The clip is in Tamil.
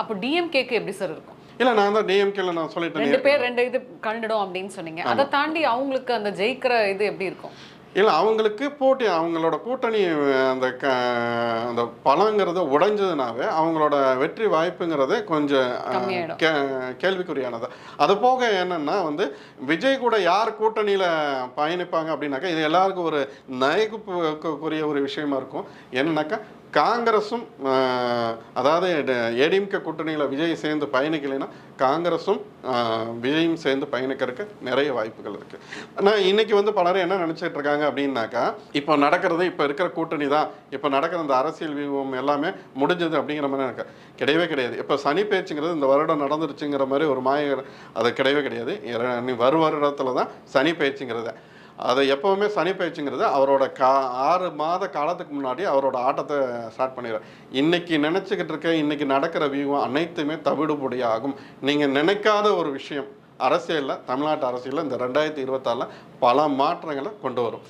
அப்போ டிஎம்கேக்கு எப்படி சார் இருக்கும்? இல்லை, நான் தான் டிஎம்கேல நான் சொல்லிட்டேன். 2 பேர் 2 இது கண்டிடும் அப்படின்னு சொன்னீங்க. அதை தாண்டி அவங்களுக்கு அந்த ஜெயிக்கிற இது எப்படி இருக்கும்? இல்லை, அவங்களுக்கு போட்டி, அவங்களோட கூட்டணி அந்த அந்த பலங்கிறத உடைஞ்சதுனாவே அவங்களோட வெற்றி வாய்ப்புங்கிறதே கொஞ்சம் கேள்விக்குறியானது. அது போக என்னன்னா விஜய் கூட யார் கூட்டணியில் பயணிப்பாங்க அப்படின்னாக்கா, இது எல்லாருக்கும் ஒரு நகைப்புக்குரிய ஒரு விஷயமா இருக்கும். என்னன்னாக்கா, காங்கிரஸும் அதாவது ஏடிஎம்கே கூட்டணியில் விஜய் சேர்ந்து பயணிக்கலைன்னா காங்கிரஸும் விஜயும் சேர்ந்து பயணிக்கிறதுக்கு நிறைய வாய்ப்புகள் இருக்குது. ஆனால் இன்றைக்கி பலரும் என்ன நினச்சிட்டு இருக்காங்க அப்படின்னாக்கா, இப்போ நடக்கிறது, இப்போ இருக்கிற கூட்டணி தான், இப்போ நடக்கிற அந்த அரசியல் வியூகம் எல்லாமே முடிஞ்சது அப்படிங்கிற மாதிரி எனக்கு கிடையவே கிடையாது. இப்போ சனி பேச்சுங்கிறது இந்த வருடம் நடந்துருச்சுங்கிற மாதிரி ஒரு அது கிடையவே கிடையாது. வருடத்தில் தான் சனி பேச்சுங்கிறது. அதை எப்போவுமே சனி பயிற்சிங்கிறது அவரோட 6 மாத காலத்துக்கு முன்னாடி அவரோட ஆட்டத்தை ஸ்டார்ட் பண்ணிடுறார். இன்றைக்கி நினச்சிக்கிட்டு இருக்க இன்றைக்கி நடக்கிற வியூகம் அனைத்துமே தவிடுபடி ஆகும். நீங்கள் நினைக்காத ஒரு விஷயம் அரசியலில், தமிழ்நாட்டு அரசியலில் இந்த 2026 பல மாற்றங்களை கொண்டு வரும்.